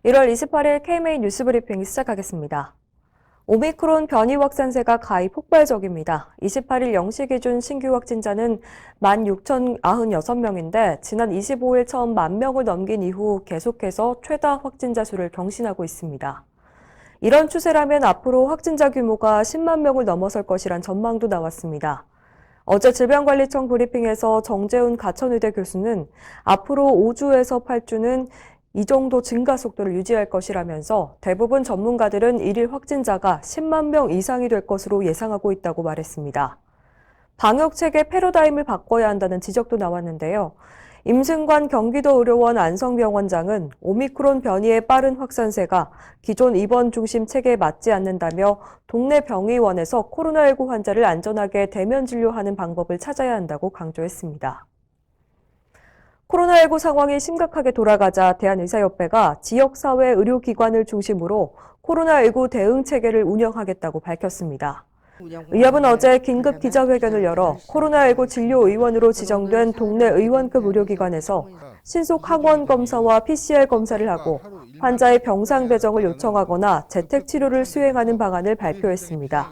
1월 28일 KMA 뉴스브리핑 시작하겠습니다. 오미크론 변이 확산세가 가히 폭발적입니다. 28일 0시 기준 신규 확진자는 16,096명인데 지난 25일 처음 10,000명을 넘긴 이후 계속해서 최다 확진자 수를 경신하고 있습니다. 이런 추세라면 앞으로 확진자 규모가 10만 명을 넘어설 것이란 전망도 나왔습니다. 어제 질병관리청 브리핑에서 정재훈 가천의대 교수는 앞으로 5주에서 8주는 이 정도 증가 속도를 유지할 것이라면서 대부분 전문가들은 일일 확진자가 10만 명 이상이 될 것으로 예상하고 있다고 말했습니다. 방역체계 패러다임을 바꿔야 한다는 지적도 나왔는데요. 임승관 경기도의료원 안성병원장은 오미크론 변이의 빠른 확산세가 기존 입원 중심 체계에 맞지 않는다며 동네 병의원에서 코로나19 환자를 안전하게 대면 진료하는 방법을 찾아야 한다고 강조했습니다. 코로나19 상황이 심각하게 돌아가자 대한의사협회가 지역사회 의료기관을 중심으로 코로나19 대응 체계를 운영하겠다고 밝혔습니다. 의협은 어제 긴급 기자회견을 열어 코로나19 진료의원으로 지정된 동네 의원급 의료기관에서 신속 항원 검사와 PCR 검사를 하고 환자의 병상 배정을 요청하거나 재택치료를 수행하는 방안을 발표했습니다.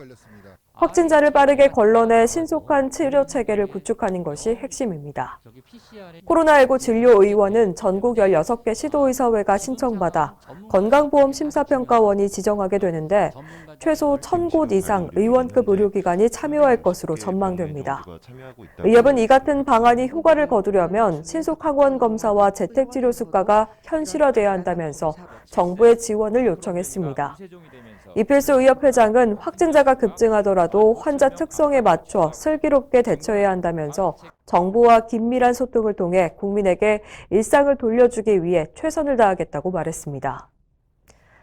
확진자를 빠르게 걸러내 신속한 치료 체계를 구축하는 것이 핵심입니다. 코로나19 진료의원은 전국 16개 시도의사회가 신청받아 건강보험심사평가원이 지정하게 되는데 최소 1,000곳 이상 의원급 의료기관이 참여할 것으로 전망됩니다. 의협은 이 같은 방안이 효과를 거두려면 신속항원 검사와 재택치료 수가가 현실화돼야 한다면서 정부의 지원을 요청했습니다. 이필수 의협회장은 확진자가 급증하더라도 환자 특성에 맞춰 슬기롭게 대처해야 한다면서 정부와 긴밀한 소통을 통해 국민에게 일상을 돌려주기 위해 최선을 다하겠다고 말했습니다.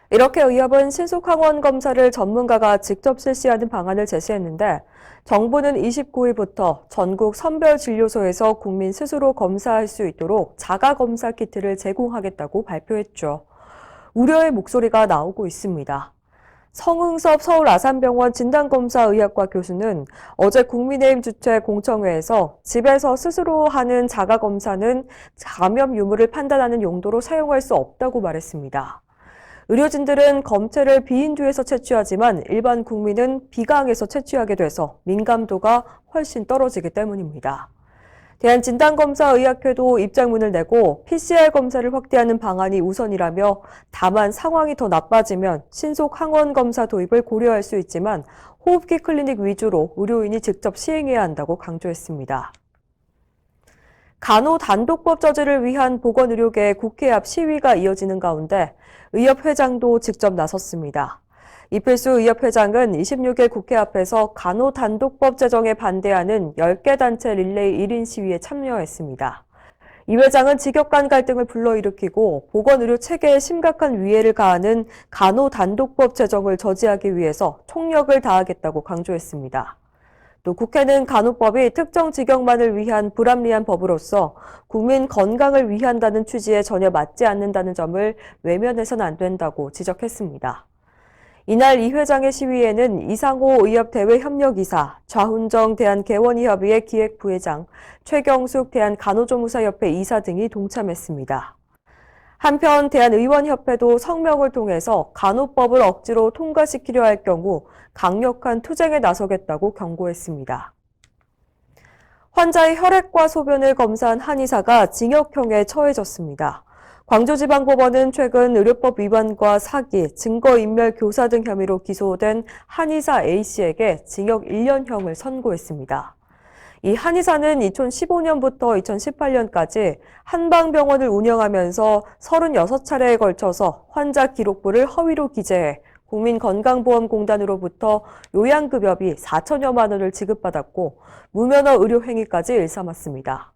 이렇게 의협은 신속항원 검사를 전문가가 직접 실시하는 방안을 제시했는데 정부는 29일부터 전국 선별진료소에서 국민 스스로 검사할 수 있도록 자가검사 키트를 제공하겠다고 발표했죠. 우려의 목소리가 나오고 있습니다. 성흥섭 서울아산병원 진단검사의학과 교수는 어제 국민의힘 주최 공청회에서 집에서 스스로 하는 자가검사는 감염 유무를 판단하는 용도로 사용할 수 없다고 말했습니다. 의료진들은 검체를 비인두에서 채취하지만 일반 국민은 비강에서 채취하게 돼서 민감도가 훨씬 떨어지기 때문입니다. 대한진단검사의학회도 입장문을 내고 PCR 검사를 확대하는 방안이 우선이라며 다만 상황이 더 나빠지면 신속 항원 검사 도입을 고려할 수 있지만 호흡기 클리닉 위주로 의료인이 직접 시행해야 한다고 강조했습니다. 간호단독법 저지를 위한 보건의료계의 국회 앞 시위가 이어지는 가운데 의협 회장도 직접 나섰습니다. 이필수 의협 회장은 26일 국회 앞에서 간호단독법 제정에 반대하는 10개 단체 릴레이 1인 시위에 참여했습니다. 이 회장은 직역 간 갈등을 불러일으키고 보건의료 체계에 심각한 위해를 가하는 간호단독법 제정을 저지하기 위해서 총력을 다하겠다고 강조했습니다. 또 국회는 간호법이 특정 직역만을 위한 불합리한 법으로서 국민 건강을 위한다는 취지에 전혀 맞지 않는다는 점을 외면해서는 안 된다고 지적했습니다. 이날 이 회장의 시위에는 이상호 의협 대외협력이사, 좌훈정 대한개원의협의회 기획부회장, 최경숙 대한간호조무사협회 이사 등이 동참했습니다. 한편 대한의원협회도 성명을 통해서 간호법을 억지로 통과시키려 할 경우 강력한 투쟁에 나서겠다고 경고했습니다. 환자의 혈액과 소변을 검사한 한의사가 징역형에 처해졌습니다. 광주지방법원은 최근 의료법 위반과 사기, 증거인멸 교사 등 혐의로 기소된 한의사 A씨에게 징역 1년형을 선고했습니다. 이 한의사는 2015년부터 2018년까지 한방병원을 운영하면서 36차례에 걸쳐서 환자 기록부를 허위로 기재해 국민건강보험공단으로부터 요양급여비 4천여만 원을 지급받았고 무면허 의료행위까지 일삼았습니다.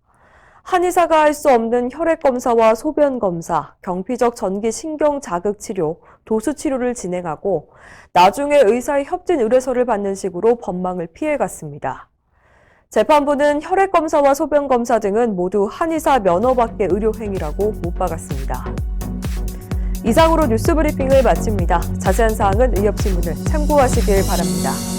한의사가 할 수 없는 혈액검사와 소변검사, 경피적 전기신경자극치료, 도수치료를 진행하고 나중에 의사의 협진 의뢰서를 받는 식으로 법망을 피해갔습니다. 재판부는 혈액검사와 소변검사 등은 모두 한의사 면허 밖의 의료행위라고 못 박았습니다. 이상으로 뉴스브리핑을 마칩니다. 자세한 사항은 의협신문을 참고하시길 바랍니다.